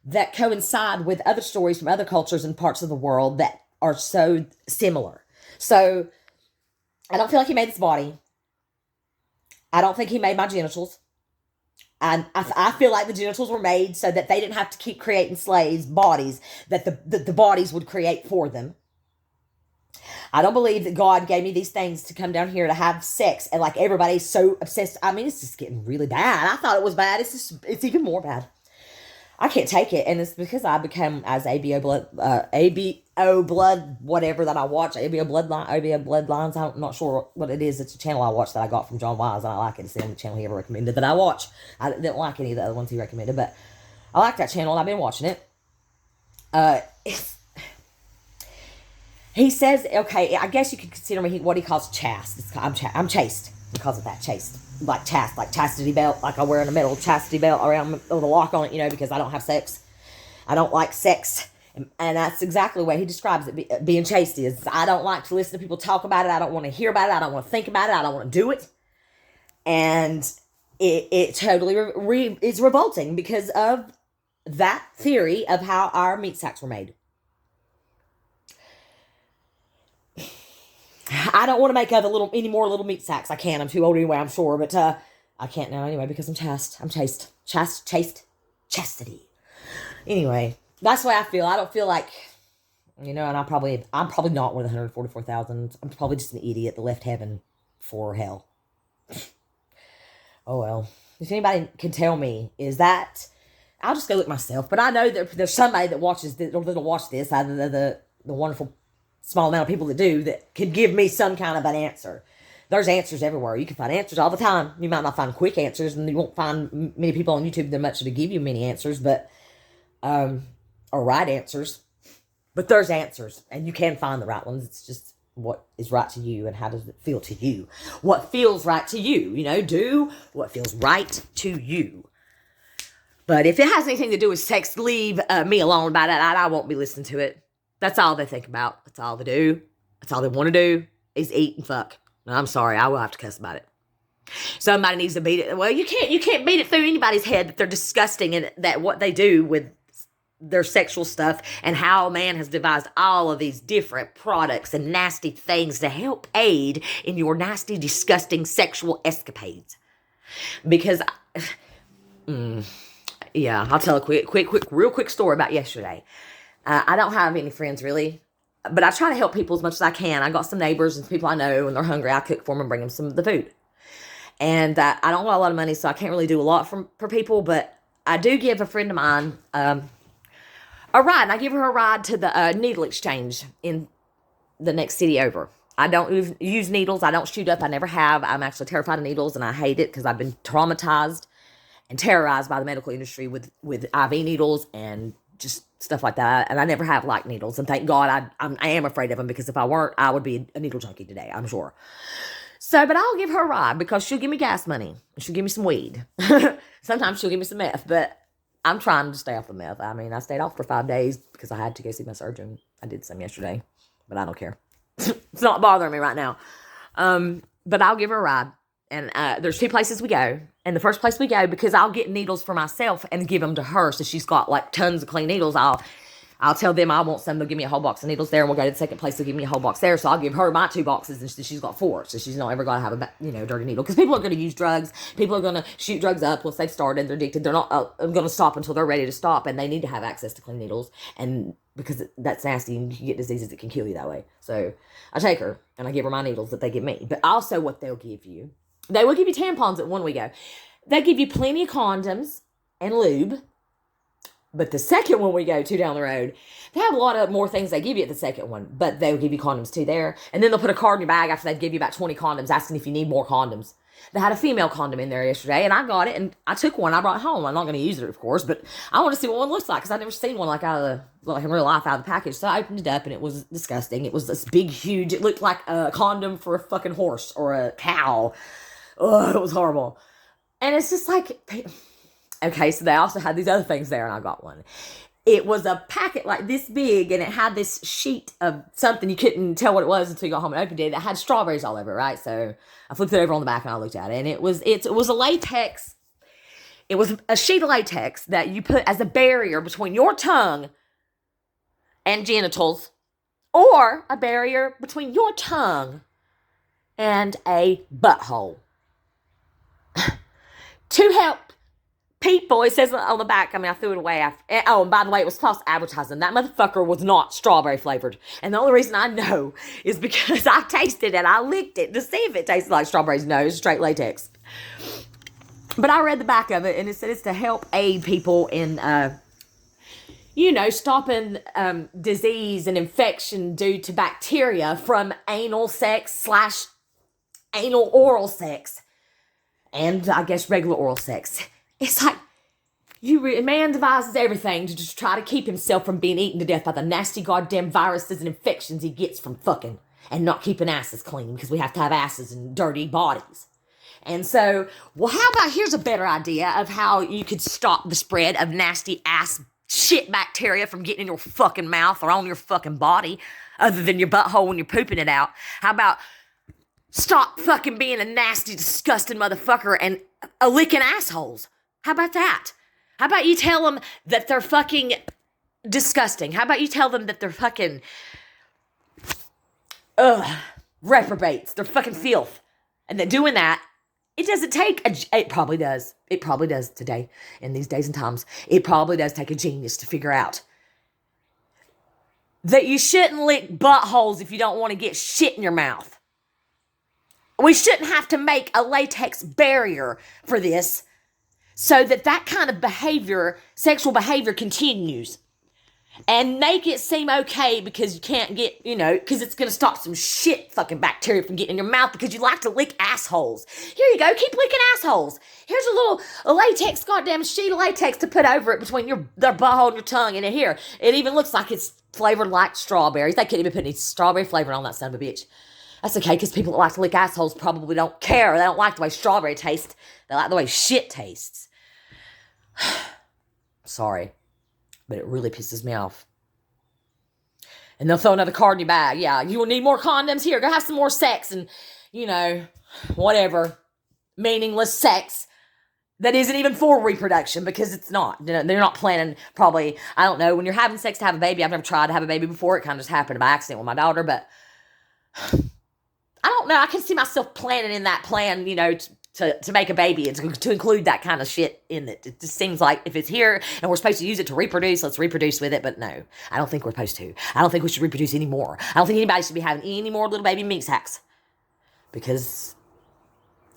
that coincide with other stories from other cultures and parts of the world that are so similar. So I don't feel like he made this body. I don't think he made my genitals. I feel like the genitals were made so that they didn't have to keep creating slaves' bodies, that the bodies would create for them. I don't believe that God gave me these things to come down here to have sex, and like everybody's so obsessed. I mean, it's just getting really bad. I thought it was bad. It's even more bad. I can't take it, and it's because I become as ABO blood, whatever that I watch, ABO bloodlines. I'm not sure what it is. It's a channel I watch that I got from John Wise, and I like it. It's the only channel he ever recommended that I watch. I didn't like any of the other ones he recommended, but I like that channel, and I've been watching it. He says, okay, I guess you could consider me what he calls chaste. I'm chaste. He calls it that, chaste. Like chaste, like chastity belt, like I wear in the middle, chastity belt around with a lock on it, because I don't have sex. I don't like sex. And that's exactly the way he describes it, being chaste is. I don't like to listen to people talk about it. I don't want to hear about it. I don't want to think about it. I don't want to do it. And it totally is revolting because of that theory of how our meat sacks were made. I don't want to make any more little meat sacks. I can't. I'm too old anyway, I'm sure. But I can't now anyway because I'm chaste. I'm chaste. Chastity. Anyway, that's the way I feel. I don't feel like, and I'm probably not one of the 144,000. I'm probably just an idiot that left heaven for hell. Oh well. If anybody can tell me, is that, I'll just go look myself. But I know that there's somebody that watches this, or that'll watch this, either the wonderful small amount of people that do, that could give me some kind of an answer. There's answers everywhere. You can find answers all the time. You might not find quick answers, and you won't find many people on YouTube that much to give you many answers, but or right answers. But there's answers, and you can find the right ones. It's just what is right to you, and how does it feel to you? What feels right to you? Do what feels right to you. But if it has anything to do with sex, leave me alone about it. I won't be listening to it. That's all they think about. That's all they do. That's all they want to do is eat and fuck. And I'm sorry, I will have to cuss about it. Somebody needs to beat it. Well, you can't beat it through anybody's head that they're disgusting and that what they do with their sexual stuff and how man has devised all of these different products and nasty things to help aid in your nasty, disgusting sexual escapades. Because, yeah, I'll tell a real quick story about yesterday. I don't have any friends, really, but I try to help people as much as I can. I got some neighbors and people I know, and they're hungry. I cook for them and bring them some of the food. And I don't got a lot of money, so I can't really do a lot for people, but I do give a friend of mine a ride. And I give her a ride to the needle exchange in the next city over. I don't use needles. I don't shoot up. I never have. I'm actually terrified of needles, and I hate it because I've been traumatized and terrorized by the medical industry with IV needles and just stuff like that. And I never have liked needles. And thank God I am afraid of them, because if I weren't, I would be a needle junkie today, I'm sure. So, but I'll give her a ride because she'll give me gas money. She'll give me some weed. Sometimes she'll give me some meth, but I'm trying to stay off the meth. I mean, I stayed off for 5 days because I had to go see my surgeon. I did some yesterday, but I don't care. It's not bothering me right now. But I'll give her a ride. And there's 2 places we go. And the first place we go, because I'll get needles for myself and give them to her. So she's got like tons of clean needles. I'll tell them I want some. They'll give me a whole box of needles there. And we'll go to the second place. They'll give me a whole box there. So I'll give her my 2 boxes. And she's got 4. So she's not ever going to have a dirty needle. Because people are going to use drugs. People are going to shoot drugs up once they've started. They're addicted. They're not going to stop until they're ready to stop. And they need to have access to clean needles. And because that's nasty and you can get diseases that can kill you that way. So I take her and I give her my needles that they give me. But also what they'll give you. They will give you tampons at one we go. They give you plenty of condoms and lube. But the second one we go to down the road, they have a lot of more things they give you at the second one. But they'll give you condoms too there. And then they'll put a card in your bag after they give you about 20 condoms, asking if you need more condoms. They had a female condom in there yesterday, and I got it, and I took one. I brought it home. I'm not going to use it, of course, but I want to see what one looks like, because I've never seen one like in real life out of the package. So I opened it up, and it was disgusting. It was this big, huge, it looked like a condom for a fucking horse or a cow. Oh, it was horrible. And it's just like, okay, so they also had these other things there, and I got one. It was a packet like this big, and it had this sheet of something. You couldn't tell what it was until you got home and opened it. It had strawberries all over it, right? So I flipped it over on the back, and I looked at it, and it was a latex. It was a sheet of latex that you put as a barrier between your tongue and genitals, or a barrier between your tongue and a butthole. To help people, it says on the back, I threw it away after. Oh, and by the way, it was false advertising. That motherfucker was not strawberry flavored. And the only reason I know is because I tasted it. I licked it to see if it tasted like strawberries. No, it's straight latex. But I read the back of it, and it said it's to help aid people in, stopping disease and infection due to bacteria from anal sex / anal oral sex. And I guess regular oral sex. It's like, a man devises everything to just try to keep himself from being eaten to death by the nasty goddamn viruses and infections he gets from fucking and not keeping asses clean, because we have to have asses and dirty bodies. And so, how about, here's a better idea of how you could stop the spread of nasty ass shit bacteria from getting in your fucking mouth or on your fucking body, other than your butthole when you're pooping it out. How about stop fucking being a nasty, disgusting motherfucker and licking assholes? How about that? How about you tell them that they're fucking disgusting? How about you tell them that they're fucking reprobates? They're fucking filth. And that doing that, it doesn't take it probably does. It probably does today, in these days and times. It probably does take a genius to figure out that you shouldn't lick buttholes if you don't want to get shit in your mouth. We shouldn't have to make a latex barrier for this so that kind of behavior, sexual behavior, continues. And make it seem okay because you can't get, because it's going to stop some shit fucking bacteria from getting in your mouth because you like to lick assholes. Here you go, keep licking assholes. Here's a latex, goddamn sheet of latex to put over it between their butthole and your tongue. And here, it even looks like it's flavored like strawberries. They couldn't even put any strawberry flavor on that son of a bitch. That's okay, because people that like to lick assholes probably don't care. They don't like the way strawberry tastes. They like the way shit tastes. Sorry, but it really pisses me off. And they'll throw another card in your bag. Yeah, you will need more condoms. Here, go have some more sex and, whatever. Meaningless sex that isn't even for reproduction, because it's not. They're not planning, probably, I don't know, when you're having sex to have a baby. I've never tried to have a baby before. It kind of just happened by accident with my daughter, but I don't know. I can see myself planning in that plan, to make a baby and to include that kind of shit in it. It just seems like if it's here and we're supposed to use it to reproduce, let's reproduce with it. But no, I don't think we're supposed to. I don't think we should reproduce anymore. I don't think anybody should be having any more little baby mink sacks. Because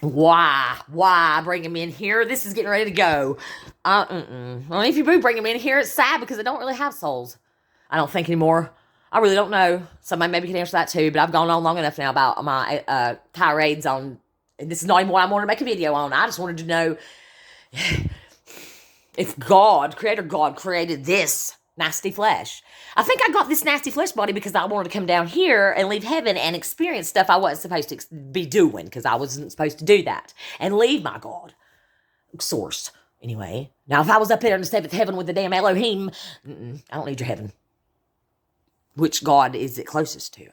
why bring them in here? This is getting ready to go. Well, if you do bring them in here, it's sad because they don't really have souls. I don't think anymore. I really don't know. Somebody maybe can answer that too, but I've gone on long enough now about my tirades on. And this is not even what I wanted to make a video on. I just wanted to know if Creator God, created this nasty flesh. I think I got this nasty flesh body because I wanted to come down here and leave heaven and experience stuff I wasn't supposed to be doing, because I wasn't supposed to do that. And leave my God source. Anyway, now if I was up there in the seventh heaven with the damn Elohim, I don't need your heaven. Which God is it closest to?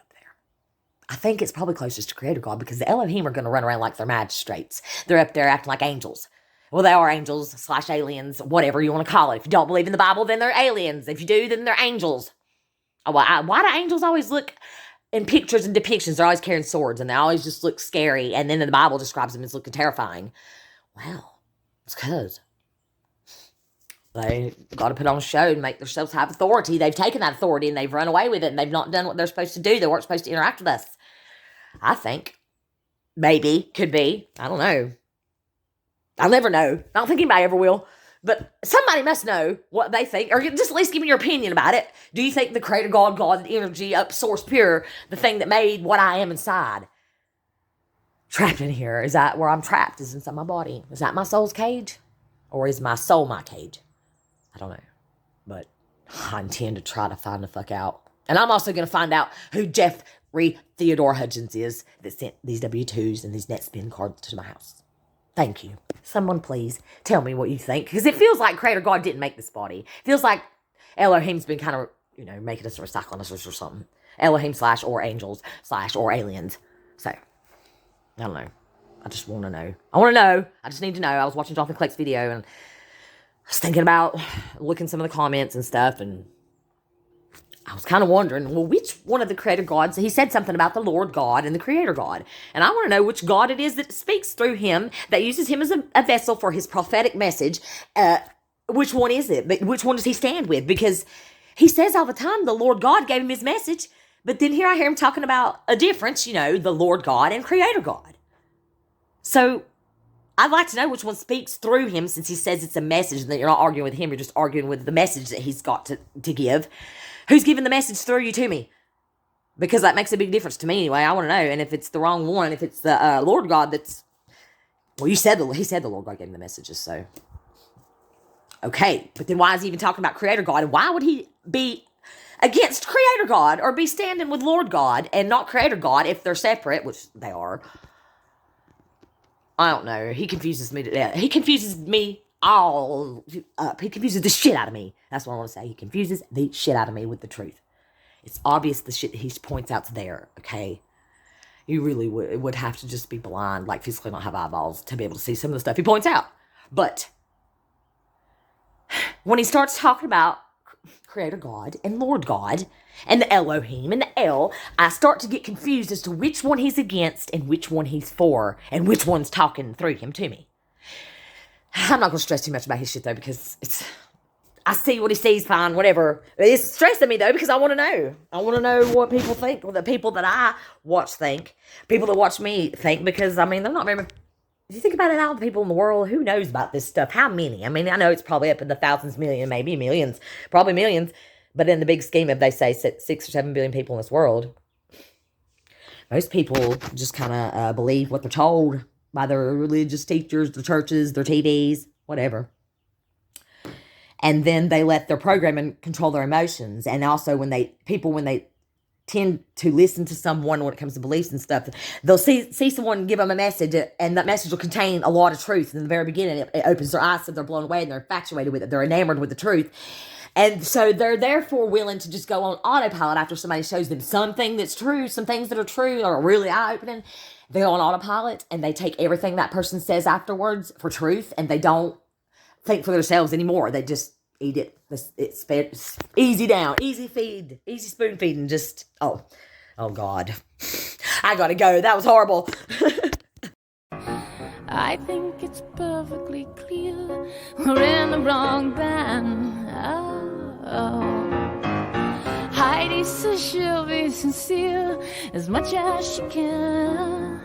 I think it's probably closest to Creator God, because the Elohim are going to run around like they're magistrates. They're up there acting like angels. Well, they are angels / aliens, whatever you want to call it. If you don't believe in the Bible, then they're aliens. If you do, then they're angels. Why do angels always look, in pictures and depictions, they're always carrying swords and they always just look scary, and then the Bible describes them as looking terrifying? Well, it's because they got to put on a show and make themselves have authority. They've taken that authority and they've run away with it, and they've not done what they're supposed to do. They weren't supposed to interact with us. I think. Maybe. Could be. I don't know. I'll never know. I don't think anybody ever will. But somebody must know what they think, or just at least give me your opinion about it. Do you think the Creator God, energy, up source pure, the thing that made what I am inside, trapped in here? Is that where I'm trapped? Is inside my body? Is that my soul's cage? Or is my soul my cage? I don't know. But I intend to try to find the fuck out. And I'm also going to find out who Jeffrey Theodore Hudgens is that sent these W-2s and these net spin cards to my house. Thank you. Someone please tell me what you think. Because it feels like Creator God didn't make this body. It feels like Elohim's been kind of, making us, recycling us or something. Elohim / or angels / or aliens. So, I don't know. I just want to know. I want to know. I just need to know. I was watching Jonathan Kleck's video, and I was thinking about looking some of the comments and stuff, and I was kind of wondering, well, which one of the creator gods, he said something about the Lord God and the creator God. And I want to know which God it is that speaks through him, that uses him as a vessel for his prophetic message. Which one is it? But which one does he stand with? Because he says all the time the Lord God gave him his message. But then here I hear him talking about a difference, the Lord God and creator God. So I'd like to know which one speaks through him, since he says it's a message and that you're not arguing with him, you're just arguing with the message that he's got to give. Who's giving the message through you to me? Because that makes a big difference to me anyway. I want to know. And if it's the wrong one, if it's the Lord God that's... Well, he said the Lord God gave him the messages, so... Okay, but then why is he even talking about creator God? And why would he be against creator God or be standing with Lord God and not creator God if they're separate, which they are? I don't know. He confuses me to death. He confuses me all up. He confuses the shit out of me. That's what I want to say. He confuses the shit out of me with the truth. It's obvious the shit he points out's there, okay? You really would have to just be blind, like physically not have eyeballs, to be able to see some of the stuff he points out. But when he starts talking about creator God and Lord God and the Elohim and the El, I start to get confused as to which one he's against and which one he's for and which one's talking through him to me. I'm not going to stress too much about his shit, though, because I see what he sees, fine, whatever. It's stressing me, though, because I want to know. I want to know what people think, or the people that I watch think, people that watch me think, because, they're not very... If you think about it, all the people in the world, who knows about this stuff? How many? I know it's probably up in the thousands, million, maybe millions, probably millions. But in the big scheme of, they say 6 or 7 billion people in this world, most people just kind of believe what they're told by their religious teachers, their churches, their TVs, whatever. And then they let their programming control their emotions. And also when they tend to listen to someone when it comes to beliefs and stuff, they'll see someone give them a message, and that message will contain a lot of truth. In the very beginning, it opens their eyes so they're blown away and they're infatuated with it. They're enamored with the truth. And so they're therefore willing to just go on autopilot after somebody shows them something that's true, some things that are true or really eye-opening. They go on autopilot and they take everything that person says afterwards for truth, and they don't think for themselves anymore. They just eat it. It's fed easy down, easy feed, easy spoon feed, and just, oh God. I gotta go. That was horrible. I think it's perfectly clear we're in the wrong band. Heidi says she'll be sincere as much as she can.